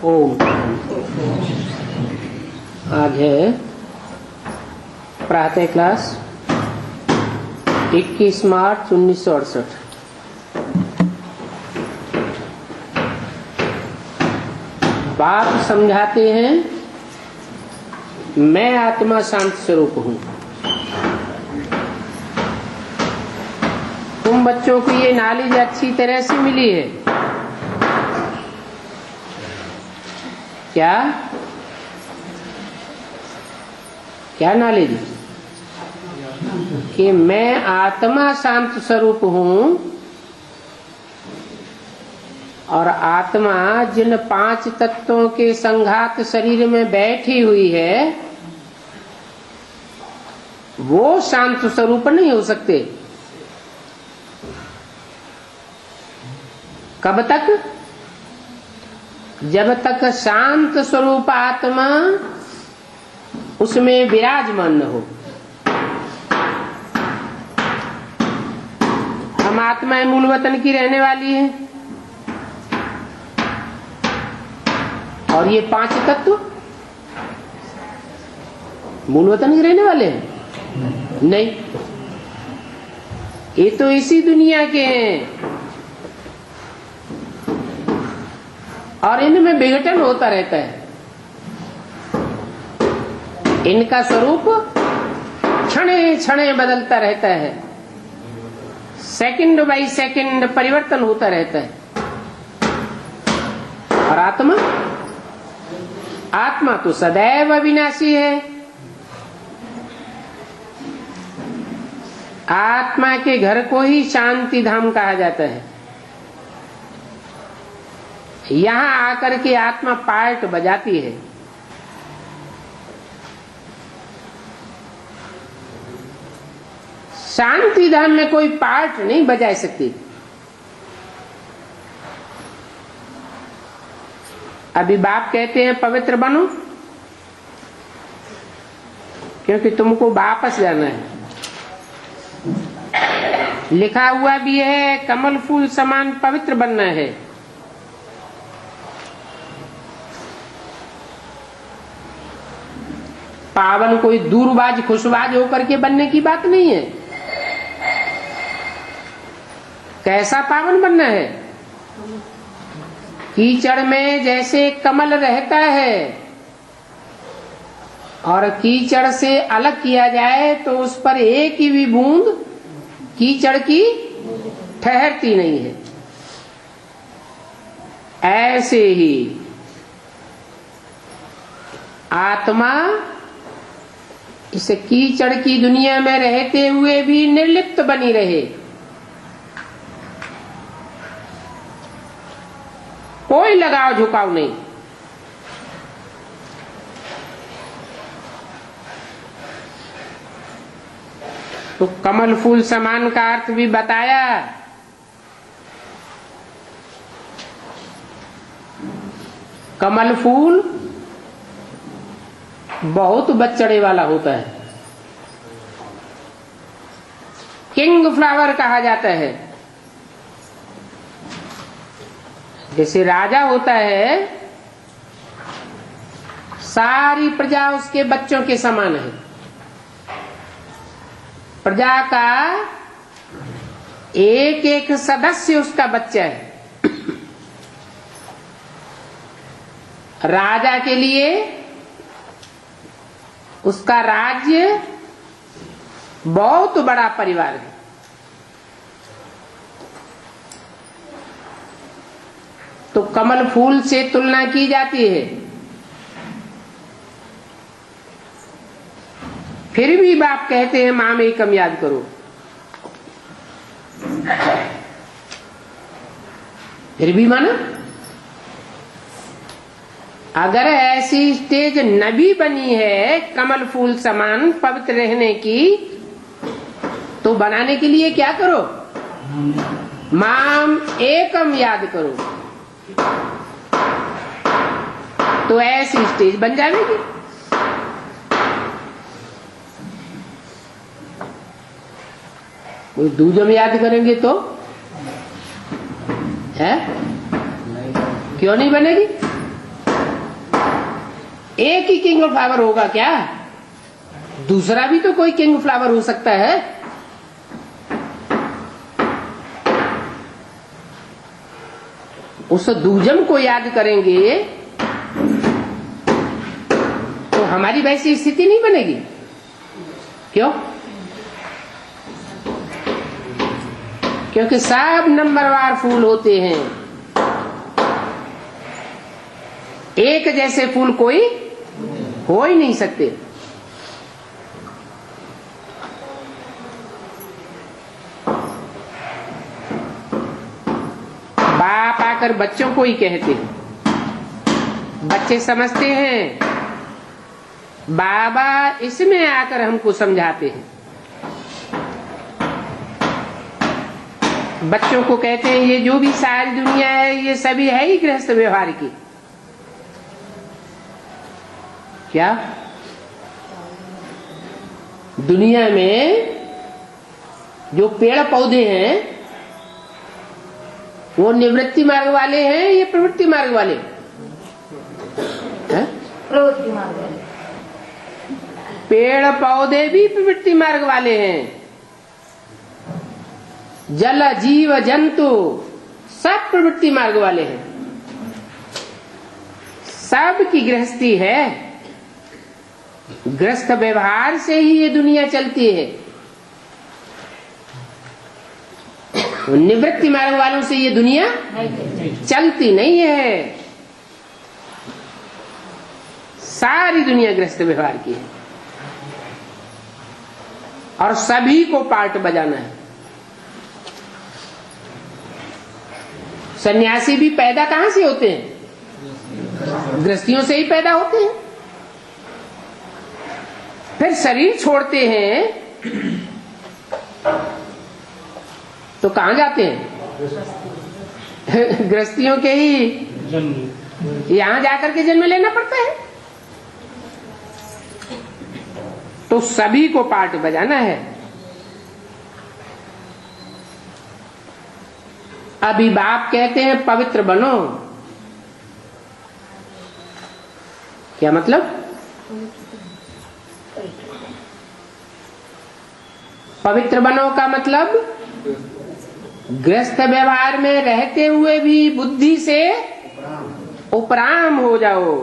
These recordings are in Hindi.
ओम। आज है प्रातः क्लास 21 मार्च 1968। बाप समझाते हैं मैं आत्मा शांत स्वरूप हूं। तुम बच्चों को ये नॉलेज अच्छी तरह से मिली है क्या? क्या नॉलेज? कि मैं आत्मा शांत स्वरूप हूं और आत्मा जिन 5 तत्वों के संघात शरीर में बैठी हुई है वो शांत स्वरूप नहीं हो सकते। कब तक? जब तक शांत स्वरूप आत्मा उसमें विराजमान न हो। हम आत्मा मूल वतन की रहने वाली है और ये 5 तत्व मूल वतन के रहने वाले हैं? नहीं, ये तो इसी दुनिया के हैं और इनमें विघटन होता रहता है। इनका स्वरूप क्षणे क्षणे बदलता रहता है, सेकंड बाय सेकंड परिवर्तन होता रहता है। और आत्मा तो सदैव अविनाशी है। आत्मा के घर को ही शांति धाम कहा जाता है। यहां आकर के आत्मा पार्ट बजाती है। शांति धाम में कोई पार्ट नहीं बजा सकती। अभी बाप कहते हैं पवित्र बनो क्योंकि तुमको वापस जाना है। लिखा हुआ भी है कमल फूल समान पवित्र बनना है। पावन कोई दूरबाज खुशबाज होकर के बनने की बात नहीं है। कैसा पावन बनना है? कीचड़ में जैसे कमल रहता है और कीचड़ से अलग किया जाए तो उस पर एक ही भी बूंद कीचड़ की ठहरती नहीं है। ऐसे ही आत्मा इस कीचड़ की दुनिया में रहते हुए भी निर्लिप्त बनी रहे। कोई लगाव झुकाव नहीं। तो कमल फूल समान का अर्थ भी बताया। कमल फूल बहुत बच्चड़े वाला होता है। किंग फ्लावर कहा जाता है। जैसे राजा होता है सारी प्रजा उसके बच्चों के समान है। प्रजा का एक एक सदस्य उसका बच्चा है। राजा के लिए उसका राज्य बहुत बड़ा परिवार है। तो कमल फूल से तुलना की जाती है। फिर भी बाप कहते हैं माम एकम याद करो। फिर भी माना अगर ऐसी स्टेज न भी बनी है कमल फूल समान पवित्र रहने की तो बनाने के लिए क्या करो? माम एकम याद करो तो ऐसी स्टेज बन जाएगी। कोई दूजम याद करेंगे तो है क्यों नहीं बनेगी? एक ही किंग फ्लावर होगा क्या? दूसरा भी तो कोई किंग फ्लावर हो सकता है। उस दूजम को याद करेंगे तो हमारी वैसी स्थिति नहीं बनेगी। क्यों? क्योंकि सब नंबरवार फूल होते हैं, एक जैसे फूल कोई हो ही नहीं सकते। बाप आकर बच्चों को ही कहते हैं, बच्चे समझते हैं, बाबा इसमें आकर हमको समझाते हैं। बच्चों को कहते हैं ये जो भी सारी दुनिया है ये सभी है ही गृहस्थ व्यवहार की। क्या दुनिया में जो पेड़ पौधे हैं वो निवृत्ति मार्ग वाले हैं या प्रवृत्ति मार्ग वाले हैं? प्रवृत्ति मार्ग वाले। पेड़ पौधे भी प्रवृत्ति मार्ग वाले हैं। जल जीव जंतु सब प्रवृत्ति मार्ग वाले हैं। सब की गृहस्थी है, गृहस्थ व्यवहार से ही ये दुनिया चलती है। निवृत्ति मार्ग वालों से ये दुनिया चलती नहीं है। सारी दुनिया गृहस्थ व्यवहार की है और सभी को पार्ट बजाना है। सन्यासी भी पैदा कहां से होते हैं? गृहस्थियों से ही पैदा होते हैं। फिर शरीर छोड़ते हैं तो कहां जाते हैं? गृहस्थियों के ही यहां जाकर के जन्म लेना पड़ता है। तो सभी को पार्ट बजाना है। अभी बाप कहते हैं पवित्र बनो। क्या मतलब? पवित्र बनो का मतलब गृहस्थ व्यवहार में रहते हुए भी बुद्धि से उपराम हो जाओ।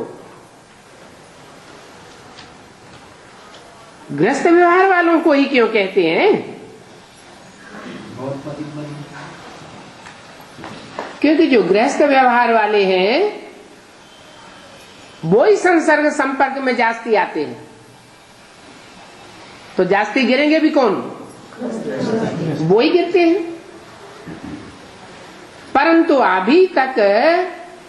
गृहस्थ व्यवहार वालों को ही क्यों कहते हैं? क्योंकि जो गृहस्थ व्यवहार वाले हैं वो ही संसर्ग संपर्क में जास्ती आते हैं। तो जास्ती गिरेंगे भी कौन? वो ही गिरते हैं। परंतु अभी तक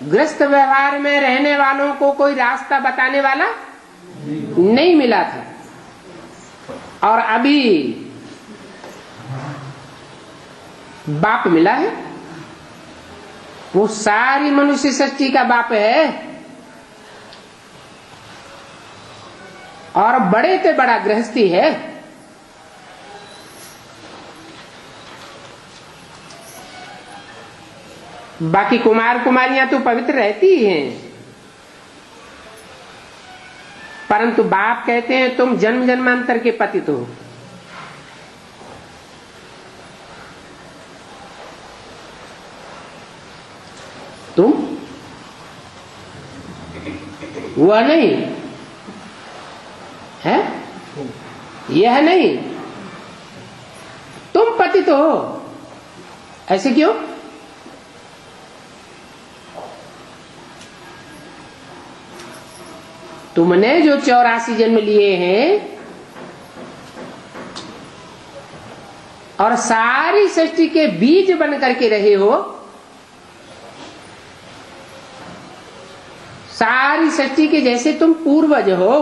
गृहस्थ व्यवहार में रहने वालों को कोई रास्ता बताने वाला नहीं मिला था। और अभी बाप मिला है। वो सारी मनुष्य सृष्टि का बाप है और बड़े से बड़ा गृहस्थी है। बाकी कुमार कुमारियां तो पवित्र रहती ही हैं, परंतु बाप कहते हैं तुम जन्म जन्मांतर के पतित हो। तुम वह नहीं है, यह नहीं, तुम पतित हो। ऐसे क्यों? तुमने जो 84 जन्म लिए हैं और सारी सृष्टि के बीज बन करके रहे हो, सारी सृष्टि के जैसे तुम पूर्वज हो,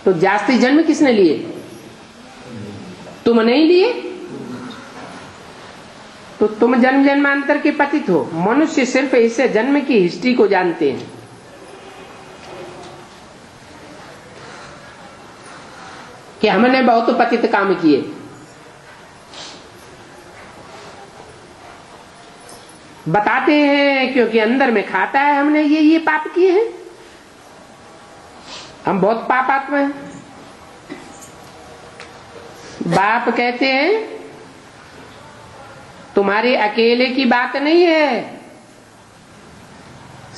तो जास्ती जन्म किसने लिए? तुम नहीं लिए, तो तुम जन्म जन्मांतर के पतित हो। मनुष्य सिर्फ इसे जन्म की हिस्ट्री को जानते हैं कि हमने बहुत पतित काम किए। बताते हैं क्योंकि अंदर में खाता है हमने ये पाप किए हैं, हम बहुत पापात्मा हैं। बाप कहते हैं तुम्हारे अकेले की बात नहीं है,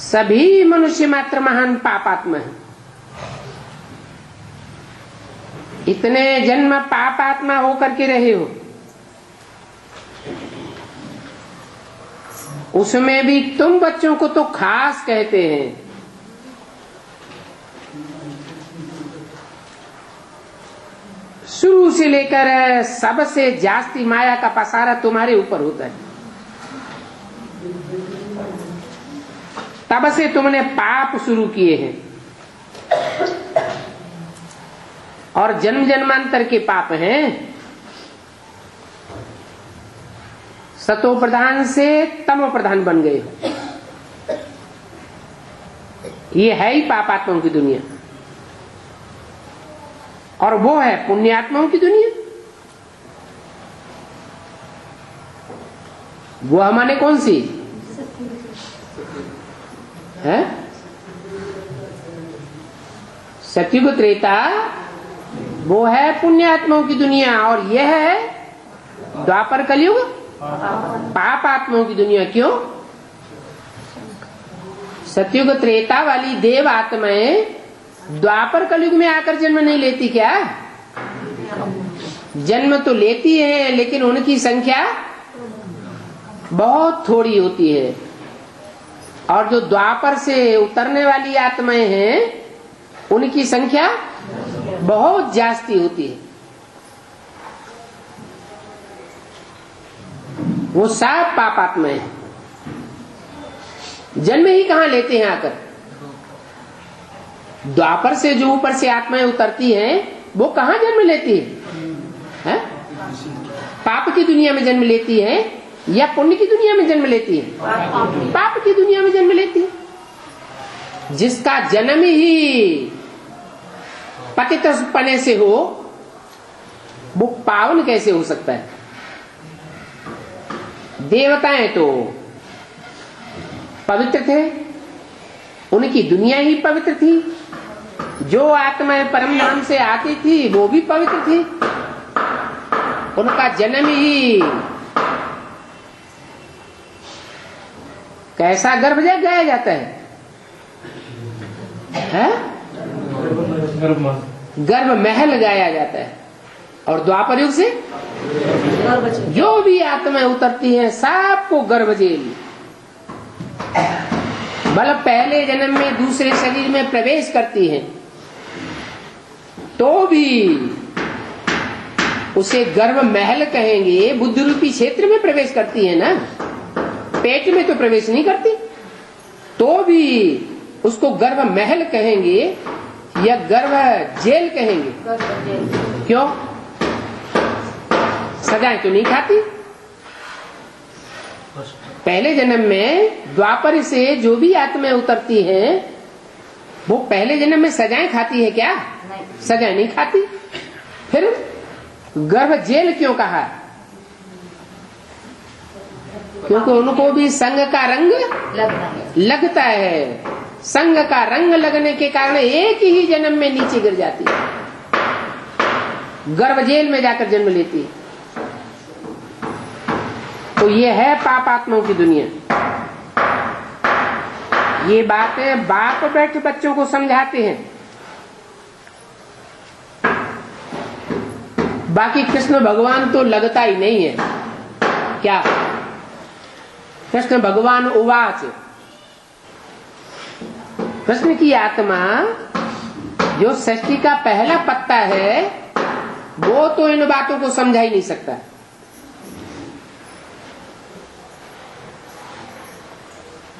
सभी मनुष्य मात्र महान पापात्मा है। इतने जन्म पापात्मा होकर के रहे हो, उसमें भी तुम बच्चों को तो खास कहते हैं। शुरू से लेकर सबसे जास्ती माया का पसारा तुम्हारे ऊपर होता है। तब से तुमने पाप शुरू किए हैं और जन्म जन्मांतर के पाप हैं। सतो प्रधान से तमो प्रधान बन गए हो। ये है ही पापात्माओं की दुनिया, और वो है पुण्यात्माओं की दुनिया। वो हमारे कौन सी है? सत्युग त्रेता वो है पुण्यात्माओं की दुनिया, और यह है द्वापर कलयुग पापात्माओं की दुनिया। क्यों? सत्युग त्रेता वाली देव आत्माएं द्वापर कलयुग में आकर जन्म नहीं लेती क्या? जन्म तो लेती हैं, लेकिन उनकी संख्या बहुत थोड़ी होती है। और जो द्वापर से उतरने वाली आत्माएं हैं उनकी संख्या बहुत जास्ती होती है। वो सब पापात्माएं हैं। जन्म ही कहां लेते हैं आकर? द्वापर से जो ऊपर से आत्माएं उतरती हैं वो कहां जन्म लेती है? पाप की दुनिया में जन्म लेती है या पुण्य की दुनिया में जन्म लेती है? पाप की दुनिया में जन्म लेती है। जिसका जन्म ही पतित पने से हो वो पावन कैसे हो सकता है? देवताएं तो पवित्र थे, उनकी दुनिया ही पवित्र थी। जो आत्माएं परम धाम से आती थी वो भी पवित्र थी। उनका जन्म ही कैसा गर्भ गाया जाता है? गर्भ महल गाया जाता है। और द्वापर युग से जो भी आत्माएं उतरती हैं सबको गर्भ जेल। मतलब पहले जन्म में दूसरे शरीर में प्रवेश करती हैं तो भी उसे गर्भ महल कहेंगे। बुद्धि रूपी क्षेत्र में प्रवेश करती है ना, पेट में तो प्रवेश नहीं करती, तो भी उसको गर्भ महल कहेंगे या गर्भ जेल कहेंगे। क्यों? सजाएं तो नहीं खाती। पहले जन्म में द्वापर से जो भी आत्माएं उतरती हैं वो पहले जन्म में सजाएं खाती है क्या? सजाएं नहीं खाती। फिर गर्भ जेल क्यों कहा? क्योंकि उनको भी संग का रंग लगता है। संग का रंग लगने के कारण एक ही जन्म में नीचे गिर जाती है, गर्भ जेल में जाकर जन्म लेती है। तो ये है पापात्माओं की दुनिया। ये बातें बाप बैठ बच्चों को समझाते हैं। बाकी कृष्ण भगवान तो लगता ही नहीं है। क्या? कृष्ण भगवान उवाच, कृष्ण की आत्मा जो सृष्टि का पहला पत्ता है वो तो इन बातों को समझा ही नहीं सकता।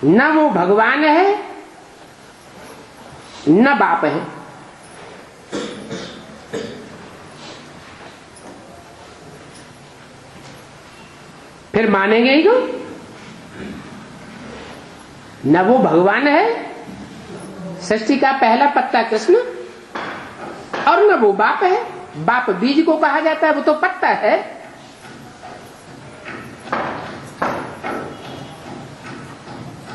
न वो भगवान है न बाप है। फिर मानेंगे ही क्यों? न वो भगवान है, सृष्टि का पहला पत्ता कृष्ण, और न वो बाप है। बाप बीज को कहा जाता है, वो तो पत्ता है।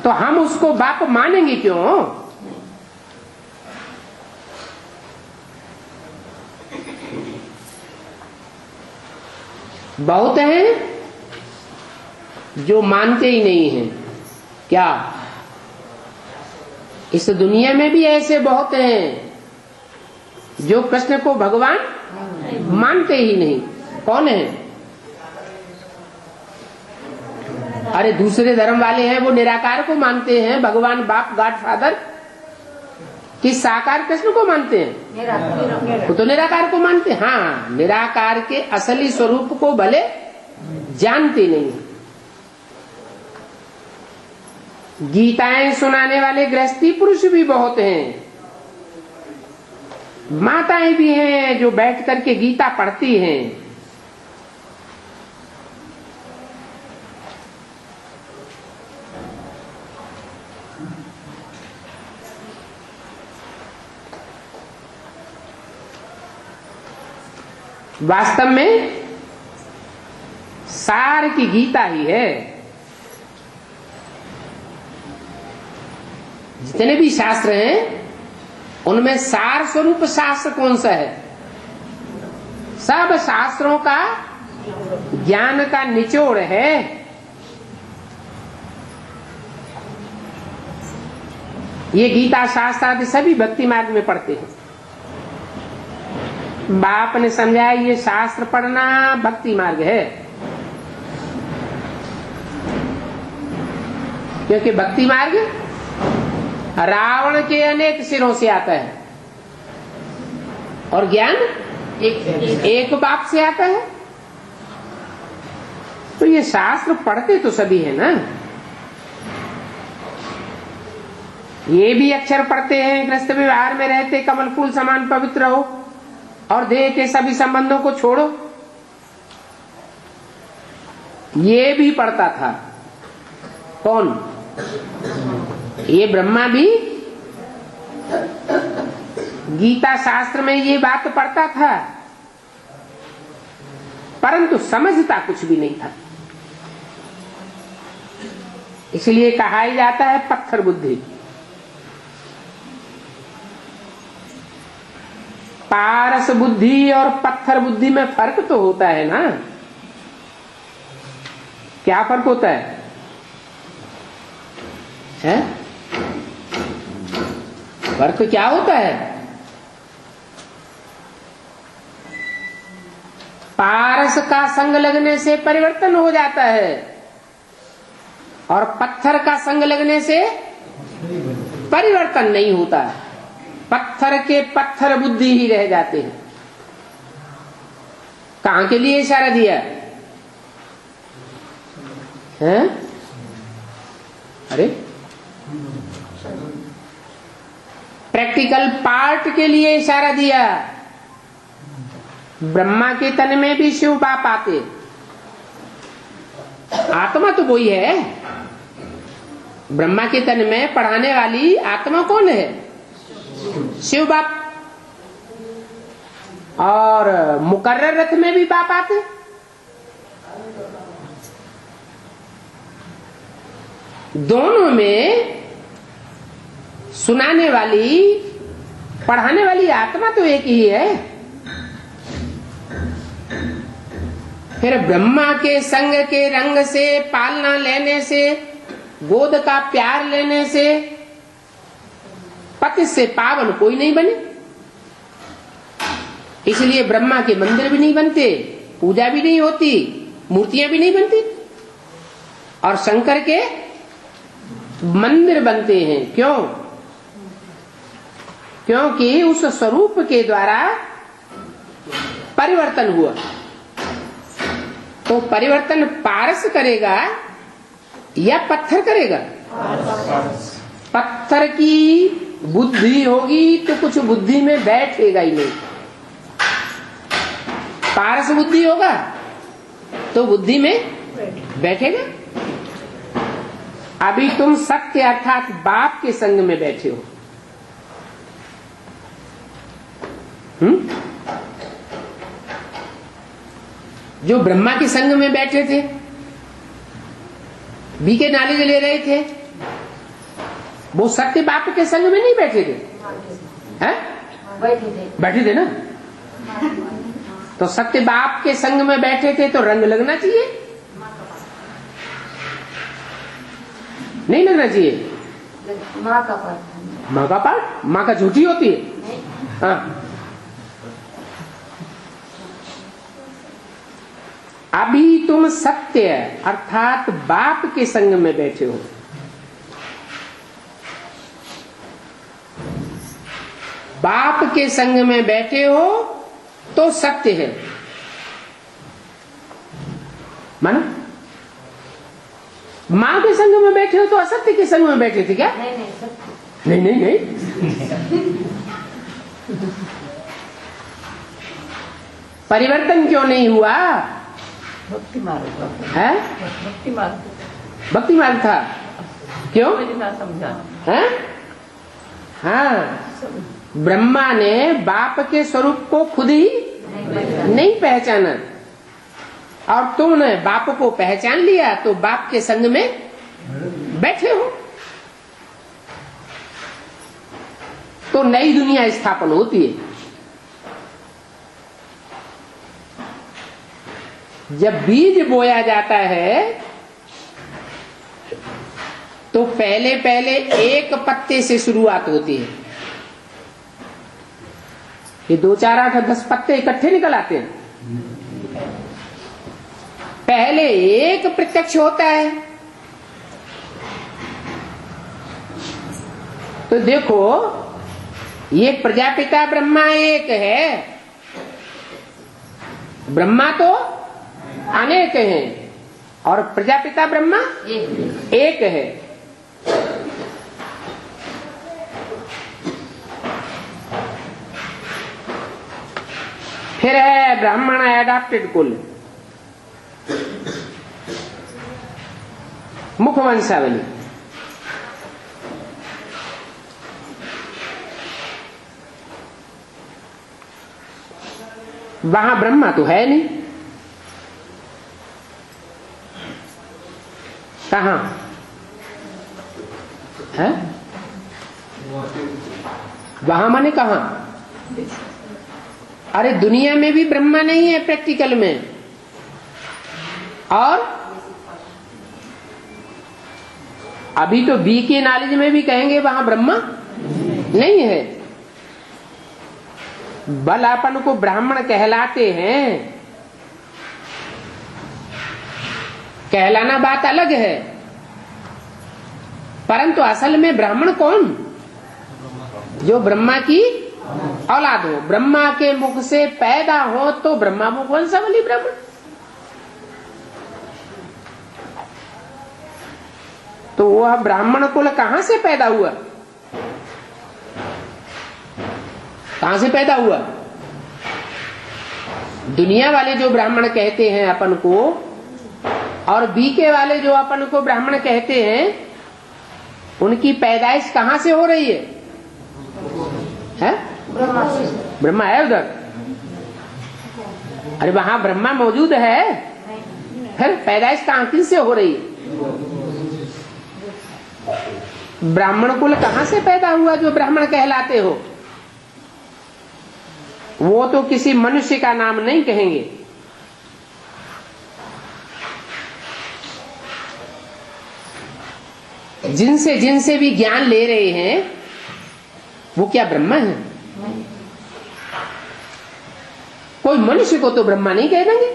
तो हम उसको बाप मानेंगे क्यों? बहुत हैं जो मानते ही नहीं हैं। क्या इस दुनिया में भी ऐसे बहुत हैं जो कृष्ण को भगवान मानते ही नहीं? कौन है? अरे दूसरे धर्म वाले हैं, वो निराकार को मानते हैं, भगवान बाप गॉड फादर कि साकार कृष्ण को मानते हैं, वो तो निराकार को मानते हैं। हाँ, निराकार के असली स्वरूप को भले जानते नहीं। गीताएं सुनाने वाले गृहस्थी पुरुष भी बहुत हैं, माताएं भी हैं जो बैठ करके गीता पढ़ती हैं। वास्तव में सार की गीता ही है। जितने भी शास्त्र हैं उनमें सार स्वरूप शास्त्र कौन सा है? सब शास्त्रों का ज्ञान का निचोड़ है। ये गीता शास्त्र आदि सभी भक्ति मार्ग में पढ़ते हैं। बाप ने समझाया ये शास्त्र पढ़ना भक्ति मार्ग है, क्योंकि भक्ति मार्ग रावण के अनेक सिरों से आता है और ज्ञान एक बाप से आता है। तो ये शास्त्र पढ़ते तो सभी है ना। ये भी अक्षर पढ़ते हैं, गृहस्थ व्यवहार में रहते कमल फूल समान पवित्र हो और देह के सभी संबंधों को छोड़ो। ये भी पढ़ता था। कौन? ये ब्रह्मा भी गीता शास्त्र में ये बात पढ़ता था, परंतु समझता कुछ भी नहीं था। इसलिए कहा ही जाता है पत्थर बुद्धि। पारस बुद्धि और पत्थर बुद्धि में फर्क तो होता है ना। क्या फर्क होता है? फर्क क्या होता है? पारस का संग लगने से परिवर्तन हो जाता है और पत्थर का संग लगने से परिवर्तन नहीं होता है। पत्थर के पत्थर बुद्धि ही रह जाते हैं। कहां के लिए इशारा दिया है? अरे प्रैक्टिकल पार्ट के लिए इशारा दिया। ब्रह्मा के तन में भी शिव बाप आते, आत्मा तो वही है। ब्रह्मा के तन में पढ़ाने वाली आत्मा कौन है? शिव बाप। और मुकर्रर रथ में भी बाप आते। दोनों में सुनाने वाली पढ़ाने वाली आत्मा तो एक ही है। फिर ब्रह्मा के संग के रंग से, पालना लेने से, गोद का प्यार लेने से पति से पावन कोई नहीं बने। इसलिए ब्रह्मा के मंदिर भी नहीं बनते, पूजा भी नहीं होती, मूर्तियां भी नहीं बनती, और शंकर के मंदिर बनते हैं। क्यों? क्योंकि उस स्वरूप के द्वारा परिवर्तन हुआ। तो परिवर्तन पारस करेगा या पत्थर करेगा? पत्थर की बुद्धि होगी तो कुछ बुद्धि में बैठेगा ही नहीं। पारस बुद्धि होगा तो बुद्धि में बैठेगा। अभी तुम सत्य अर्थात बाप के संग में बैठे हो। जो ब्रह्मा के संग में बैठे थे, बीके नॉलेज ले रहे थे, वो सत्य बाप के संग में नहीं बैठे थे, हैं? बैठे थे ना। तो सत्य बाप के संग में बैठे थे तो रंग लगना चाहिए, नहीं लगना चाहिए। माँ का पाठ, माँ का पाठ, माँ का झूठी होती है। हाँ, अभी तुम सत्य अर्थात बाप के संग में बैठे हो। बाप के संग में बैठे हो तो सत्य है, मानो। माँ के संग में बैठे हो तो असत्य के संग में बैठे थे क्या? नहीं नहीं सत्य, नहीं नहीं नहीं। परिवर्तन क्यों नहीं हुआ? भक्ति मार्ग है, भक्ति मार्ग भक्ति मार्ग था। क्यों? मुझे ना समझा। है? हाँ, ब्रह्मा ने बाप के स्वरूप को खुद ही नहीं पहचाना, और तुमने बाप को पहचान लिया तो बाप के संग में बैठे हो, तो नई दुनिया स्थापन होती है। जब बीज बोया जाता है तो पहले पहले एक पत्ते से शुरुआत होती है। ये 2, 4, 8, 10 पत्ते इकट्ठे निकल आते हैं। पहले एक प्रत्यक्ष होता है। तो देखो, ये प्रजापिता ब्रह्मा एक है, ब्रह्मा तो अनेक हैं, और प्रजापिता ब्रह्मा एक है। फिर है ब्राह्मण एडाप्टेड कुल, मुख वंशावली। वहां ब्रह्मा तो है नहीं। कहां है? वहां माने कहां? अरे दुनिया में भी ब्रह्मा नहीं है प्रैक्टिकल में, और अभी तो बी के नॉलेज में भी कहेंगे वहां ब्रह्मा नहीं है। बल अपन को ब्राह्मण कहलाते हैं, कहलाना बात अलग है, परंतु असल में ब्राह्मण कौन? जो ब्रह्मा की औलाद हो, ब्रह्मा के मुख से पैदा हो तो ब्रह्मा मुख वंशावली ब्राह्मण। तो वह ब्राह्मण कुल कहां से पैदा हुआ? कहां से पैदा हुआ? दुनिया वाले जो ब्राह्मण कहते हैं अपन को, और बीके वाले जो अपन को ब्राह्मण कहते हैं, उनकी पैदाइश कहां से हो रही है? ब्रह्मा है उधर। अरे वहां ब्रह्मा मौजूद है, फिर पैदाइश कहां किससे हो रही है? ब्राह्मण कुल कहां से पैदा हुआ जो ब्राह्मण कहलाते हो? वो तो किसी मनुष्य का नाम नहीं कहेंगे। जिनसे जिनसे भी ज्ञान ले रहे हैं वो क्या ब्रह्मा है? कोई मनुष्य को तो ब्रह्मा नहीं कह देंगे।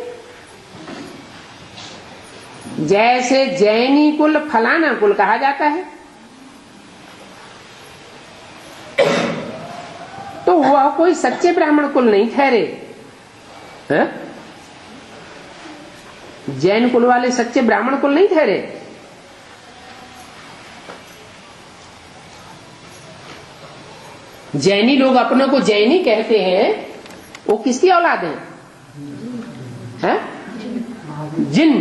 जैसे जैनी कुल फलाना कुल कहा जाता है, तो वह कोई सच्चे ब्राह्मण कुल नहीं ठहरे। है? जैन कुल वाले सच्चे ब्राह्मण कुल नहीं ठहरे। जैनी लोग अपने को जैनी कहते हैं, वो किसकी औलाद है? जिन।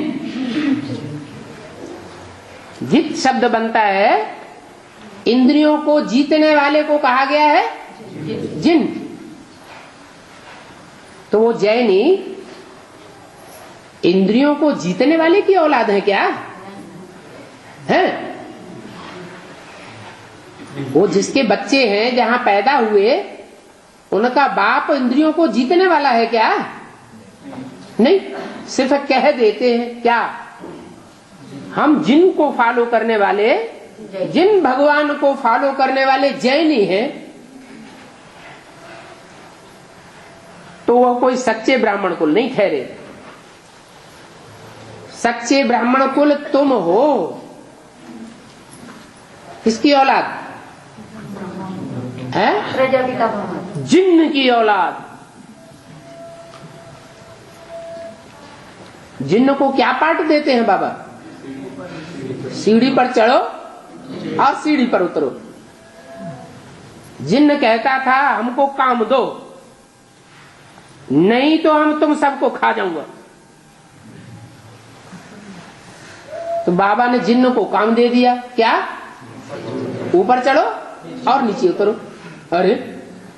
जित शब्द बनता है, इंद्रियों को जीतने वाले को कहा गया है जिन। तो वो जैनी इंद्रियों को जीतने वाले की औलाद है क्या? है? वो जिसके बच्चे हैं, जहां पैदा हुए, उनका बाप इंद्रियों को जीतने वाला है क्या? नहीं, सिर्फ कह देते हैं। क्या हम जिन को फॉलो करने वाले, जिन भगवान को फॉलो करने वाले जैनी हैं, तो वह कोई सच्चे ब्राह्मण कुल नहीं ठहरे। सच्चे ब्राह्मण कुल तुम हो। किसकी औलाद है? प्रजापिता ब्रह्मा। जिन्न की औलाद। जिन्न को क्या पाठ देते हैं बाबा? सीढ़ी पर चढ़ो और सीढ़ी पर उतरो। जिन्न कहता था हमको काम दो, नहीं तो हम तुम सबको खा जाऊंगा। तो बाबा ने जिन्न को काम दे दिया। क्या? ऊपर चढ़ो और नीचे उतरो। अरे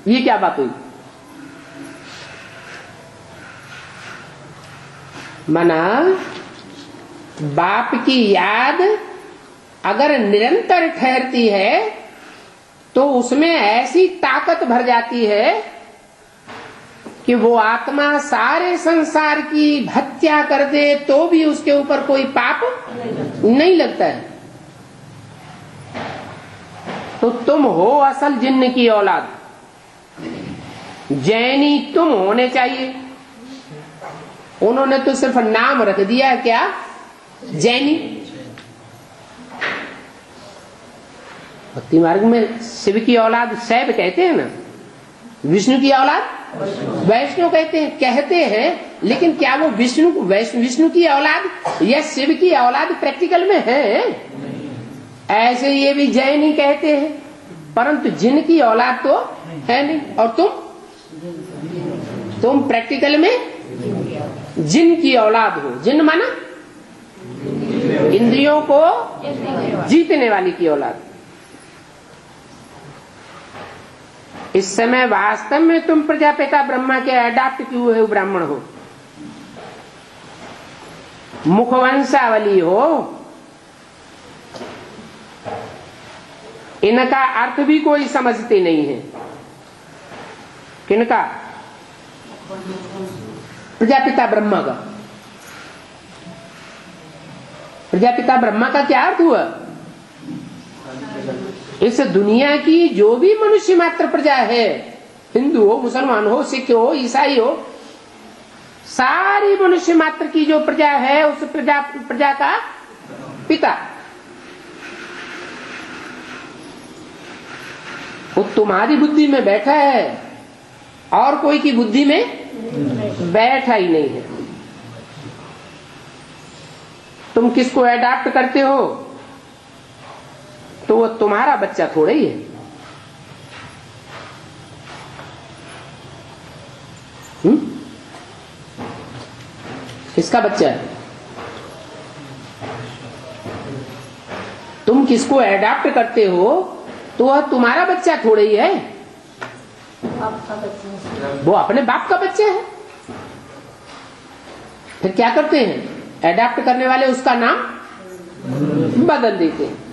ये क्या बात हुई? मना बाप की याद अगर निरंतर ठहरती है तो उसमें ऐसी ताकत भर जाती है कि वो आत्मा सारे संसार की हत्या कर दे तो भी उसके ऊपर कोई पाप नहीं लगता है। तो तुम हो असल जिन्न की औलाद। जैनी तुम होने चाहिए। उन्होंने तो सिर्फ नाम रख दिया है। क्या? जैनी। भक्ति मार्ग में शिव की औलाद शैव कहते हैं ना, विष्णु की औलाद वैष्णु कहते हैं। लेकिन क्या वो विष्णु की औलाद या शिव की औलाद प्रैक्टिकल में है? ऐसे ये भी जैनी कहते हैं, परंतु जिन की औलाद तो है नहीं। और तुम प्रैक्टिकल में जिन की औलाद हो। जिन माना इंद्रियों को जीतने वाली की औलाद। इस समय वास्तव में तुम प्रजापिता ब्रह्मा के अडॉप्ट किए हुए ब्राह्मण हो, मुखवंशावली हो। इनका अर्थ भी कोई समझते नहीं है। किनका? प्रजापिता ब्रह्मा का। प्रजापिता ब्रह्मा का क्या अर्थ हुआ? इस दुनिया की जो भी मनुष्य मात्र प्रजा है, हिंदू हो, मुसलमान हो, सिख हो, ईसाई हो, सारी मनुष्य मात्र की जो प्रजा है उस प्रजा का पिता। वो तुम्हारी बुद्धि में बैठा है और कोई की बुद्धि में बैठा ही नहीं है। तुम किसको अडॉप्ट करते हो तो वो तुम्हारा बच्चा थोड़ा ही है। किसका बच्चा है? तुम किसको अडॉप्ट करते हो तो वह तुम्हारा बच्चा थोड़ा ही है। वो अपने बाप का बच्चा है। फिर क्या करते हैं? अडॉप्ट करने वाले उसका नाम बदल देते हैं।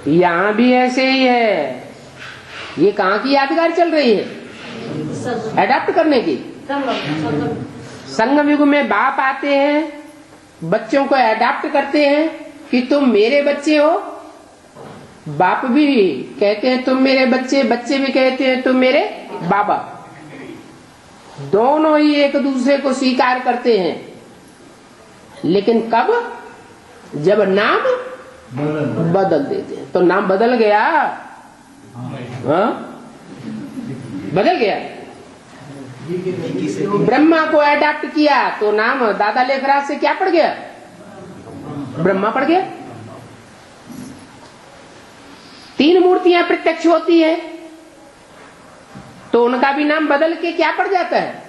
यहां भी ऐसे ही है। ये कहां की यादगार चल रही है? अडॉप्ट करने की। संगम युग में बाप आते हैं, बच्चों को अडॉप्ट करते हैं कि तुम मेरे बच्चे हो। बाप भी कहते हैं तुम मेरे बच्चे, बच्चे भी कहते हैं तुम मेरे बाबा। दोनों ही एक दूसरे को स्वीकार करते हैं। लेकिन कब? जब नाम बदल देते हैं। तो नाम बदल गया। हाँ? बदल गया। ब्रह्मा को अडॉप्ट किया तो नाम दादा लेखराज से क्या पड़ गया? ब्रह्मा पड़ गया। तीन मूर्तियां प्रत्यक्ष होती है तो उनका भी नाम बदल के क्या पड़ जाता है?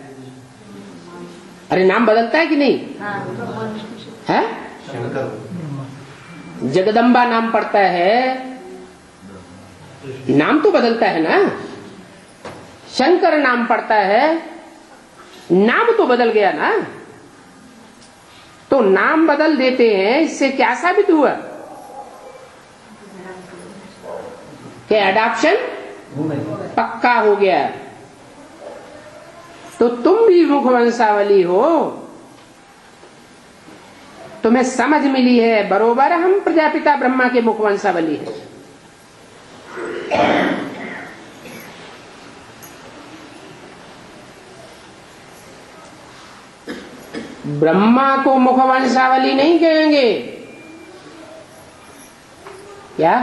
अरे नाम बदलता है कि नहीं? है? जगदम्बा नाम पड़ता है, नाम तो बदलता है ना। शंकर नाम पड़ता है, नाम तो बदल गया ना। तो नाम बदल देते हैं, इससे क्या साबित हुआ? कि एडॉप्शन पक्का हो गया। तो तुम भी मुख वंशावली हो, तुम्हें समझ मिली है बरोबर हम प्रजापिता ब्रह्मा के मुख वंशावली है। ब्रह्मा को मुख वंशावली नहीं कहेंगे। क्या?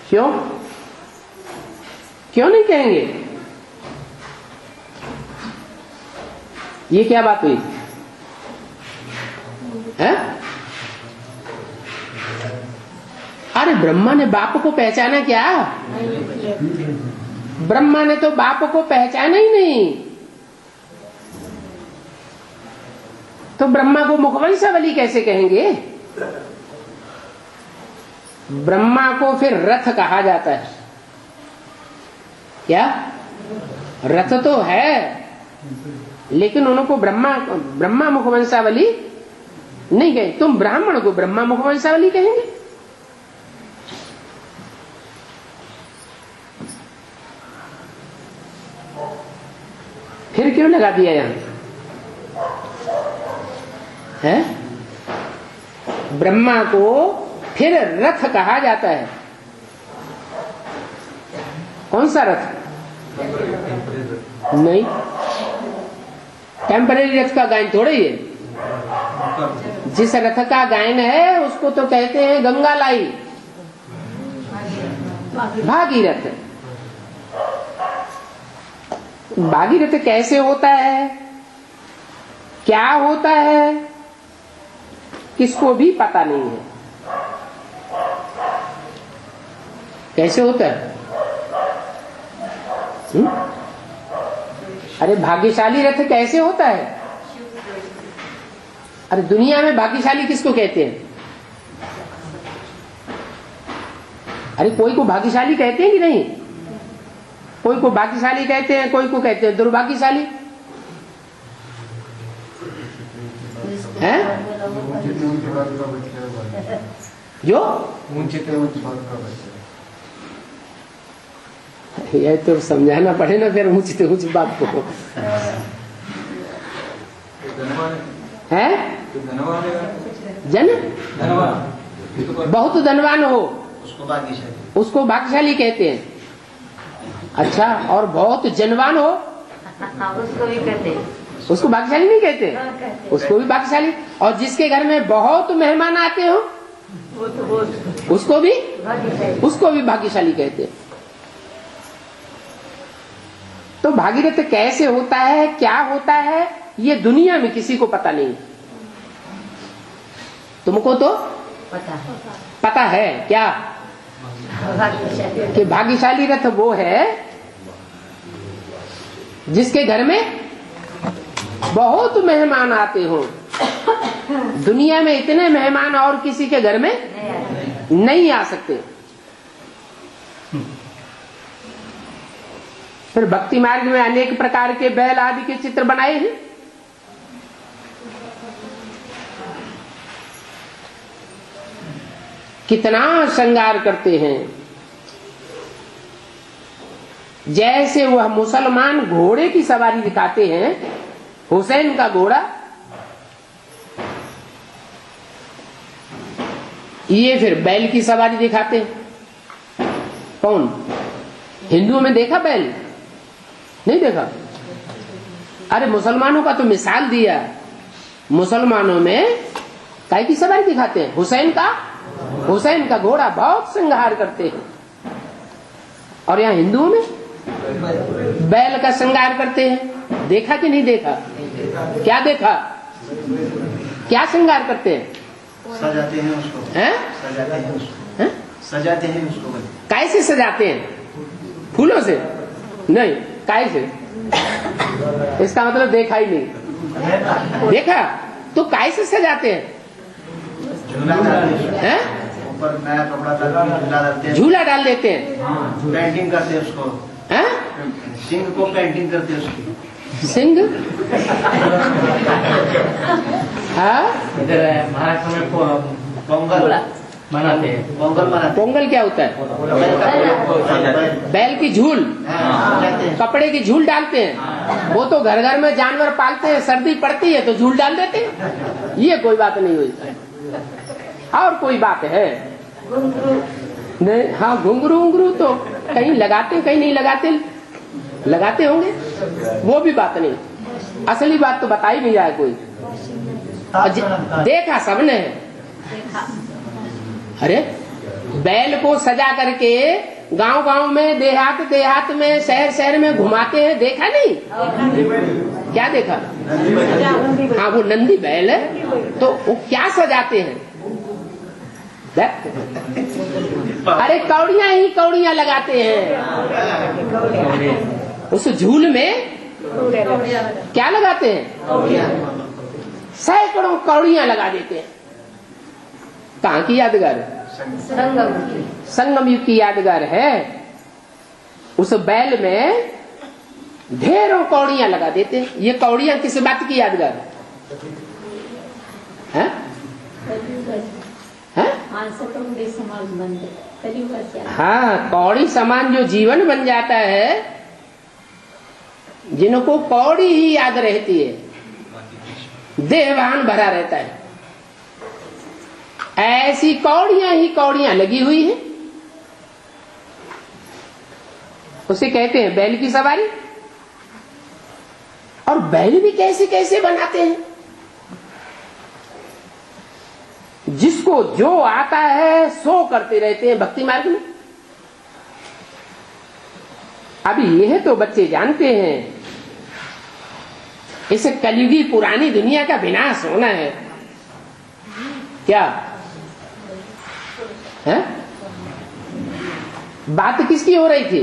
क्यों क्यों नहीं कहेंगे? ये क्या बात हुई है? अरे ब्रह्मा ने बाप को पहचाना क्या? ब्रह्मा ने तो बाप को पहचाना ही नहीं, तो ब्रह्मा को मुखवंशावली कैसे कहेंगे? ब्रह्मा को फिर रथ कहा जाता है। क्या? रथ तो है, लेकिन उनको ब्रह्मा मुखवंशावली नहीं कहे। तुम ब्राह्मण को ब्रह्मा मुखवंशावली कहेंगे? फिर क्यों लगा दिया यहां? है? ब्रह्मा को फिर रथ कहा जाता है। कौन सा रथ? नहीं, टेम्परेरी रथ का गायन थोड़ा ही है। जिस रथ का गायन है उसको तो कहते हैं गंगा लाई, भागीरथ। भागीरथ कैसे होता है, क्या होता है, किसको भी पता नहीं है। कैसे होता है? अरे भाग्यशाली रथ कैसे होता है? अरे दुनिया में भाग्यशाली किसको कहते हैं? अरे कोई को भाग्यशाली कहते हैं कि नहीं? कोई को भाग्यशाली कहते हैं, कोई को कहते हैं दुर्भाग्यशाली। हैं? जो ये तो समझाना पड़े ना फिर ऊंची तो ऊंची बात को है। जन बहुत धनवान हो उसको भाग्यशाली कहते हैं। अच्छा, और बहुत जनवान हो उसको भी कहते हैं। उसको भाग्यशाली नहीं कहते, उसको भी भाग्यशाली। और जिसके घर में बहुत मेहमान आते हो उसको भी भाग्यशाली कहते हैं। तो भागीरथ कैसे होता है, क्या होता है, ये दुनिया में किसी को पता नहीं। तुमको तो पता है क्या? कि भाग्यशाली रथ वो है जिसके घर में बहुत मेहमान आते हो। दुनिया में इतने मेहमान और किसी के घर में नहीं आ सकते। फिर भक्ति मार्ग में अनेक प्रकार के बैल आदि के चित्र बनाए हैं। कितना श्रृंगार करते हैं। जैसे वह मुसलमान घोड़े की सवारी दिखाते हैं, हुसैन का घोड़ा, ये फिर बैल की सवारी दिखाते हैं। कौन? हिंदुओं में देखा बैल? नहीं देखा। अरे मुसलमानों का तो मिसाल दिया। मुसलमानों में काय की सवारी दिखाते हैं? हुसैन का घोड़ा बहुत श्रृंगार करते हैं। और यहाँ हिंदुओं में बैल का श्रृंगार करते हैं। देखा कि नहीं देखा? क्या देखा? क्या श्रृंगार करते हैं? सजाते हैं उसको। हैं? सजाते हैं उसको। कैसे सजाते हैं? फूलों से? नहीं, कैसे? इसका मतलब देखा ही नहीं। देखा तो कैसे सजाते हैं? ऊपर नया कपड़ा डालते हैं, झूला डाल देते हैं, पेंटिंग करते हैं उसको। सिंह को पेंटिंग करते हैं उसकी। सिंह? हाँ, महाराष्ट्र में पोंगल बनाते हैं, पोंगल बनाते पोंगल क्या होता है? हैं। बैल की झूल, बनाते हैं। कपड़े की झूल डालते हैं। वो तो घर घर में जानवर पालते हैं, सर्दी पड़ती है तो झूल डाल देते हैं। ये कोई बात नहीं हुई। और कोई बात है? नहीं। हाँ, घुंघरू उंगरू तो कहीं लगाते कहीं नहीं लगाते, लगाते होंगे, वो भी बात नहीं। असली बात तो बता ही नहीं रहा है कोई। देखा सबने है। अरे बैल को सजा करके गांव गांव में, देहात देहात में, शहर शहर में घुमाते हैं, देखा नहीं? क्या देखा? हाँ, वो नंदी बैल है। तो वो क्या सजाते हैं? अरे कौड़ियां ही कौड़ियां लगाते हैं। उस झूल में क्या लगाते हैं? सैकड़ों कौड़ियां लगा देते हैं। कहाँ की यादगार है? संगम युग की यादगार है। उस बैल में ढेरों कौड़ियां लगा देते हैं। ये कौड़ियां किस बात की यादगार है? हाँ, कौड़ी समान जो जीवन बन जाता है, जिनको कौड़ी ही याद रहती है, देहवान भरा रहता है, ऐसी कौड़ियां ही कौड़ियां लगी हुई हैं। उसे कहते हैं बैल की सवारी। और बैल भी कैसे कैसे बनाते हैं। जिसको जो आता है सो करते रहते हैं भक्ति मार्ग में। अभी यह तो बच्चे जानते हैं इस कलयुगी पुरानी दुनिया का विनाश होना है। क्या है? बात किसकी हो रही थी?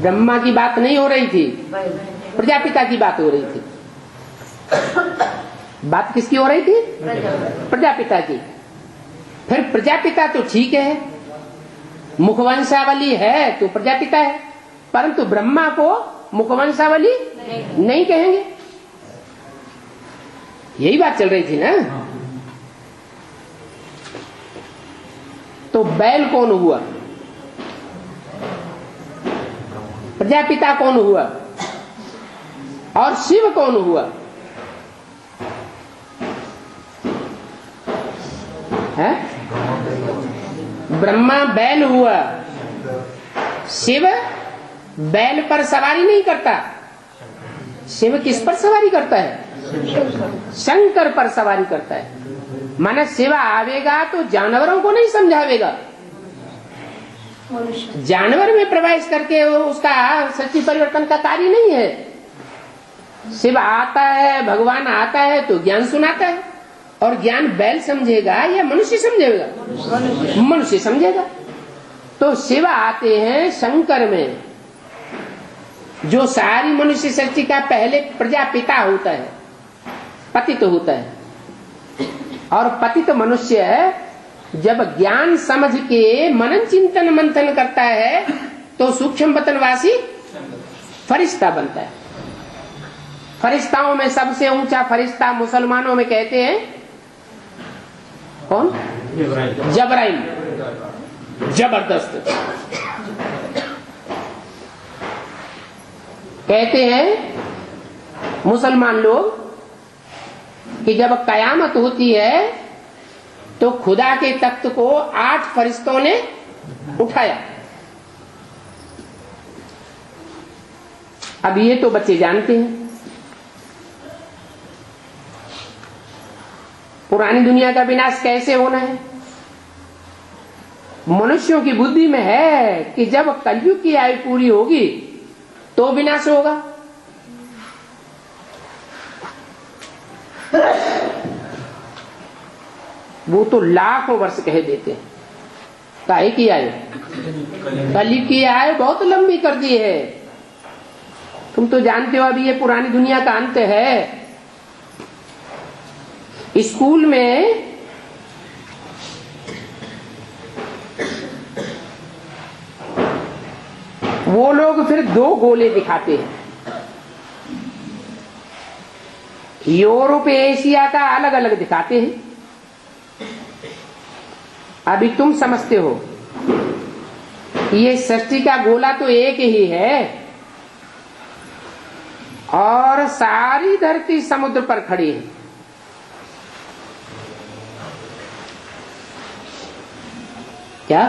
ब्रह्मा की बात नहीं हो रही थी, प्रजापिता की बात हो रही थी। बात किसकी हो रही थी? प्रजापिता की। फिर प्रजापिता तो ठीक है, मुखवंशावली है तो प्रजापिता है, परंतु ब्रह्मा को मुखवंशावली नहीं कहेंगे। यही बात चल रही थी ना। तो बैल कौन हुआ? प्रजापिता कौन हुआ? और शिव कौन हुआ? है? ब्रह्मा बैल हुआ। शिव बैल पर सवारी नहीं करता। शिव किस पर सवारी करता है? शंकर पर सवारी करता है। माना शिव आवेगा तो जानवरों को नहीं समझावेगा, जानवर में प्रवेश करके उसका सृष्टि परिवर्तन का कार्य नहीं है। शिव आता है, भगवान आता है तो ज्ञान सुनाता है। और ज्ञान बैल समझेगा या मनुष्य समझेगा? मनुष्य समझेगा। तो शिव आते हैं शंकर में, जो सारी मनुष्य सृष्टि का पहले प्रजापिता होता है, पतित होता है। और पतित मनुष्य जब ज्ञान समझ के मनन चिंतन मंथन करता है तो सूक्ष्म वतनवासी फरिश्ता बनता है। फरिश्ताओं में सबसे ऊंचा फरिश्ता मुसलमानों में कहते हैं कौन? जबराइल। जबरदस्त कहते हैं मुसलमान लोग कि जब कयामत होती है तो खुदा के तख्त को 8 फरिश्तों ने उठाया। अब ये तो बच्चे जानते हैं पुरानी दुनिया का विनाश कैसे होना है। मनुष्यों की बुद्धि में है कि जब कलयुग की आयु पूरी होगी तो विनाश होगा। वो तो लाखों वर्ष कह देते हैं। काहे की आयु? कलयुग की आयु बहुत लंबी कर दी है। तुम तो जानते हो अभी ये पुरानी दुनिया का अंत है। स्कूल में वो लोग फिर 2 गोले दिखाते हैं। यूरोप एशिया का अलग अलग दिखाते हैं। अभी तुम समझते हो ये सृष्टि का गोला तो एक ही है और सारी धरती समुद्र पर खड़ी है। क्या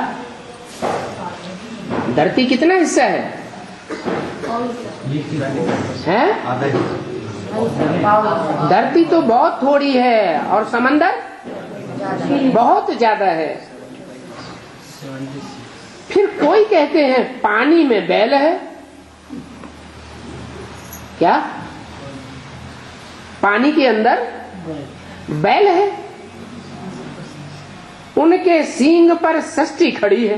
धरती कितना हिस्सा है? धरती तो बहुत थोड़ी है और समंदर बहुत ज्यादा है। फिर कोई कहते हैं पानी में बैल है। क्या पानी के अंदर बैल है? उनके सींग पर सृष्टि खड़ी है।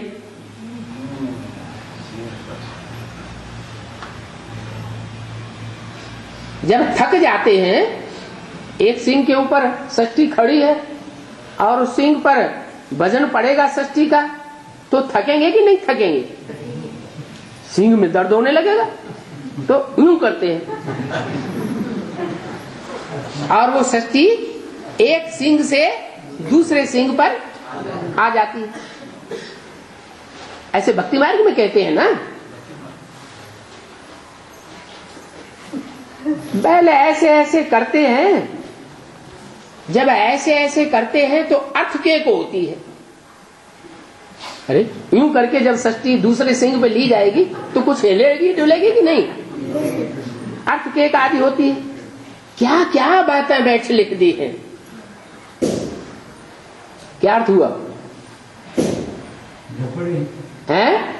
जब थक जाते हैं, एक सींग के ऊपर सृष्टि खड़ी है और उस सींग पर वजन पड़ेगा सृष्टि का, तो थकेंगे कि नहीं थकेंगे? सींग में दर्द होने लगेगा तो यूं करते हैं और वो सृष्टि एक सींग से दूसरे सींग पर आ जाती है। ऐसे भक्ति मार्ग में कहते हैं ना, पहले ऐसे ऐसे करते हैं। जब ऐसे ऐसे करते हैं तो अर्थ के को होती है। अरे यूं करके जब सृष्टि दूसरे सिंह पे ली जाएगी तो कुछ हिलेगी डुलेगी कि नहीं? अर्थ के आदि होती है। क्या क्या बातें बैठ लिख दी हैं। क्या अर्थ हुआ? हैं?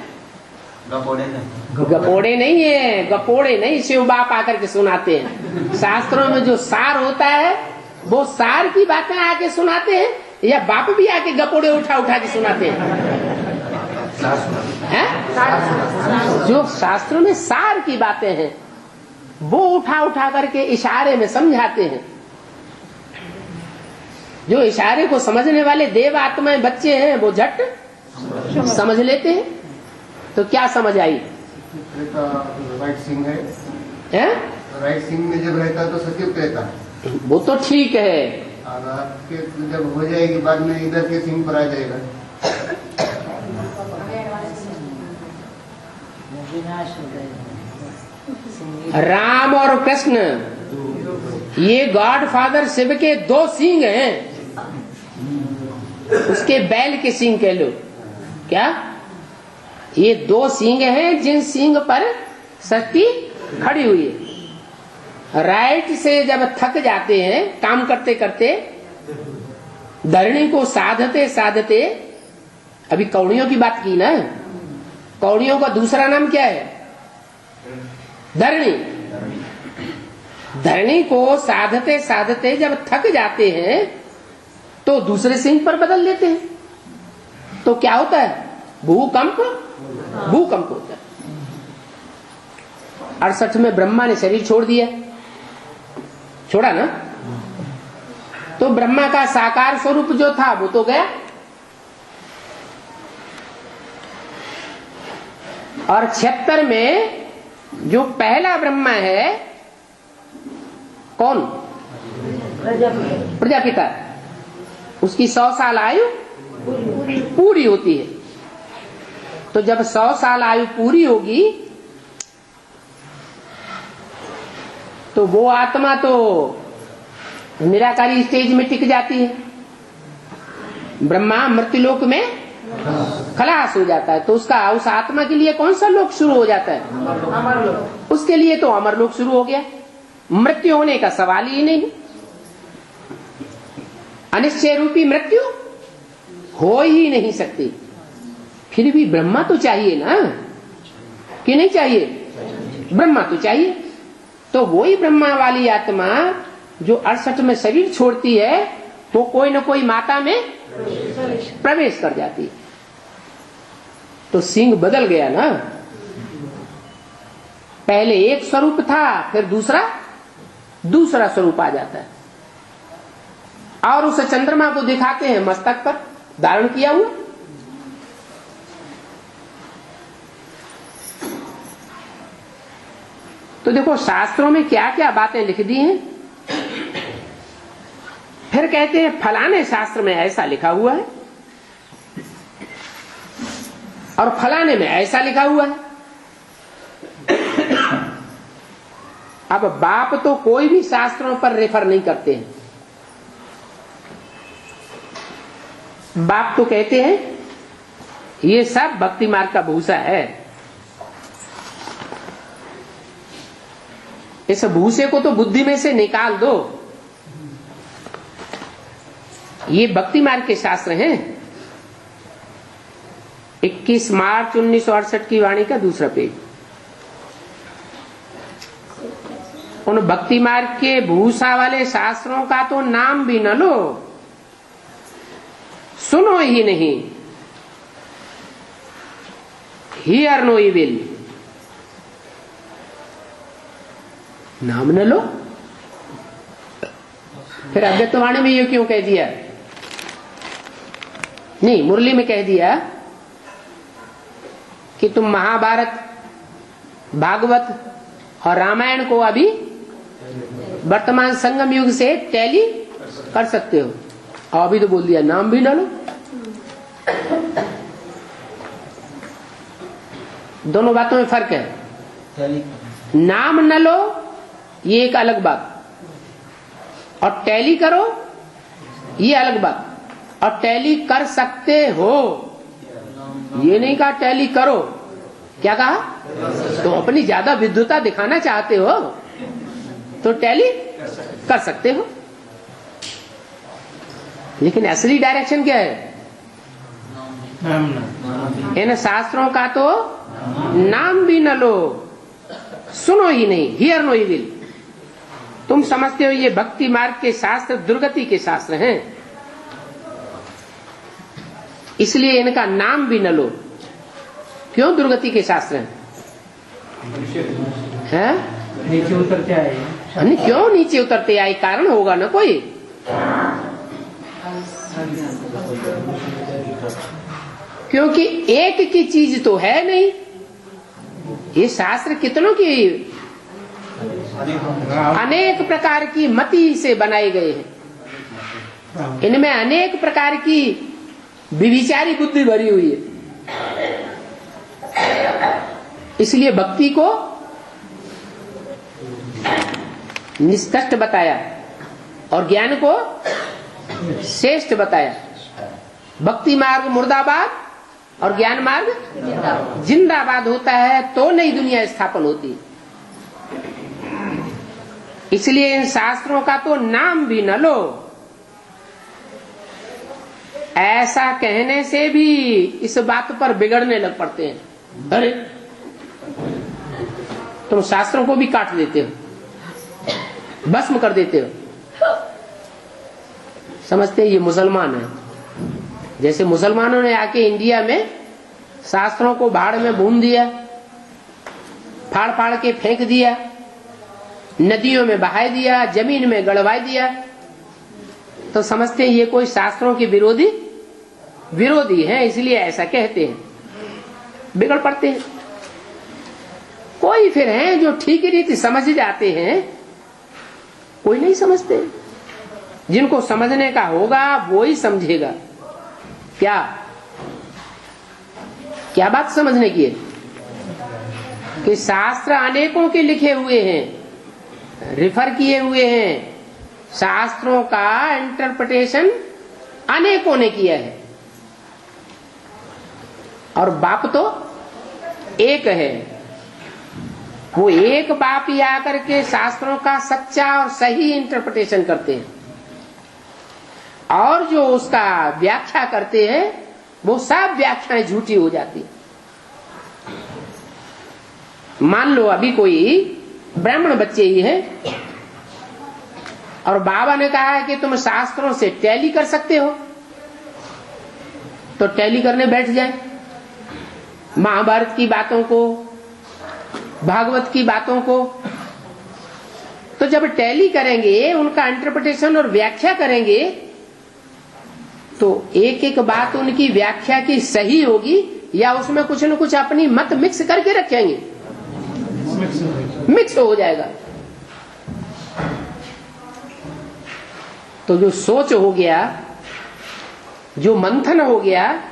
गपोड़े नहीं है, गपोड़े नहीं, शिव बाप आकर के सुनाते हैं। शास्त्रों में जो सार होता है वो सार की बातें आके सुनाते हैं या बाप भी आके गपोड़े उठा उठा के सुनाते हैं? जो शास्त्रों में सार की बातें हैं वो उठा उठा करके इशारे में समझाते हैं। जो इशारे को समझने वाले देव आत्माएं बच्चे हैं वो झट समझ लेते हैं। तो क्या समझ आई? राइट सिंह है, राइट सिंह में जब रहता है तो सचिव रहता है, वो तो ठीक है। और आपके जब हो जाएगी बाद में इधर के सिंह पर आ जाएगा। राम और कृष्ण ये गॉड फादर शिव के दो सिंह हैं। उसके बैल के सिंह कह लो। क्या ये दो सिंह हैं जिन सिंह पर सृष्टि खड़ी हुई है। राइट से जब थक जाते हैं काम करते करते, धरणी को साधते साधते, अभी कौड़ियों की बात की ना, कौड़ियों का दूसरा नाम क्या है? धरणी। धरणी को साधते साधते जब थक जाते हैं तो दूसरे सिंह पर बदल लेते हैं। तो क्या होता है? भूकंप। भूकंप होता है। 68 में ब्रह्मा ने शरीर छोड़ दिया, छोड़ा ना, तो ब्रह्मा का साकार स्वरूप जो था वो तो गया। और 76 में जो पहला ब्रह्मा है कौन? प्रजापिता। उसकी 100 साल आयु पूरी होती है। तो जब 100 साल आयु पूरी होगी तो वो आत्मा तो निराकारी स्टेज में टिक जाती है। ब्रह्मा मृत्युलोक में खलास हो जाता है। तो उसका उस आत्मा के लिए कौन सा लोक शुरू हो जाता है? अमर लोक। उसके लिए तो अमर लोक शुरू हो गया। मृत्यु होने का सवाल ही नहीं। अनिश्चय रूपी मृत्यु हो ही नहीं सकती। फिर भी ब्रह्मा तो चाहिए ना, कि नहीं चाहिए? ब्रह्मा तो चाहिए। तो वही ब्रह्मा वाली आत्मा जो 68 में शरीर छोड़ती है वो कोई न कोई माता में प्रवेश कर जाती है। तो सिंह बदल गया ना। पहले एक स्वरूप था, फिर दूसरा स्वरूप आ जाता है। और उसे चंद्रमा को दिखाते हैं मस्तक पर धारण किया हुआ। तो देखो शास्त्रों में क्या क्या बातें लिख दी हैं। फिर कहते हैं फलाने शास्त्र में ऐसा लिखा हुआ है, और फलाने में ऐसा लिखा हुआ है। अब बाप तो कोई भी शास्त्रों पर रेफर नहीं करते हैं। बाप तो कहते हैं ये सब भक्ति मार्ग का भूसा है। इस भूसे को तो बुद्धि में से निकाल दो। ये भक्ति मार्ग के शास्त्र हैं। 21 मार्च 1968 की वाणी का दूसरा पेज। उन भक्ति मार्ग के भूसा वाले शास्त्रों का तो नाम भी न लो, सुनो ही नहीं। हियर नो इविल, नाम न लो। फिर अव्यक्तवाणी में ये क्यों कह दिया? नहीं, मुरली में कह दिया कि तुम महाभारत, भागवत और रामायण को अभी वर्तमान संगम युग से टैली कर सकते हो, और अभी तो बोल दिया नाम भी न लो। दोनों बातों में फर्क है। नाम न लो ये एक अलग बात, और टैली करो ये अलग बात। और टैली कर सकते हो, ये नहीं कहा टैली करो। क्या कहा? तो अपनी ज्यादा विद्वता दिखाना चाहते हो तो टैली कर सकते हो, लेकिन असली डायरेक्शन क्या है? इन शास्त्रों का तो नाम भी न लो, सुनो ही नहीं। Hear no evil. तुम समझते हो ये भक्ति मार्ग के शास्त्र दुर्गति के शास्त्र हैं, इसलिए इनका नाम भी न लो। क्यों दुर्गति के शास्त्र हैं? नीचे उतरते आए। नहीं, क्यों नीचे उतरते आए? कारण होगा ना कोई। क्योंकि एक की चीज तो है नहीं, ये शास्त्र कितनों की, अनेक प्रकार की मति से बनाए गए हैं। इनमें अनेक प्रकार की विविचारी बुद्धि भरी हुई है। इसलिए भक्ति को निष्कष्ट बताया और ज्ञान को श्रेष्ठ बताया। भक्ति मार्ग मुर्दाबाद और ज्ञान मार्ग जिंदाबाद होता है तो नई दुनिया स्थापन होती है। इसलिए इन शास्त्रों का तो नाम भी न लो। ऐसा कहने से भी इस बात पर बिगड़ने लग पड़ते हैं। अरे तुम शास्त्रों को भी काट देते हो, भस्म कर देते हो। समझते हैं ये मुसलमान है। जैसे मुसलमानों ने आके इंडिया में शास्त्रों को भाड़ में भून दिया, फाड़ फाड़ के फेंक दिया, नदियों में बहा दिया, जमीन में गड़वा दिया, तो समझते हैं ये कोई शास्त्रों के विरोधी हैं, इसलिए ऐसा कहते हैं। बिगड़ पड़ते हैं। कोई फिर हैं जो ठीक रीति समझ जाते हैं, कोई नहीं समझते। जिनको समझने का होगा वो ही समझेगा। क्या बात समझने की है कि शास्त्र अनेकों के लिखे हुए हैं, रिफर किए हुए हैं। शास्त्रों का इंटरप्रिटेशन अनेकों ने किया है, और बाप तो एक है। वो एक बाप ही आकर के शास्त्रों का सच्चा और सही इंटरप्रिटेशन करते हैं, और जो उसका व्याख्या करते हैं वो सब व्याख्याएं झूठी हो जाती। मान लो अभी कोई ब्राह्मण बच्चे ही है और बाबा ने कहा है कि तुम शास्त्रों से टैली कर सकते हो, तो टैली करने बैठ जाए। महाभारत की बातों को, भागवत की बातों को, तो जब टैली करेंगे, उनका इंटरप्रिटेशन और व्याख्या करेंगे, तो एक एक बात उनकी व्याख्या की सही होगी या उसमें कुछ न कुछ अपनी मत मिक्स करके रखेंगे, मिक्स हो जाएगा। तो जो सोच हो गया, जो मंथन हो गया,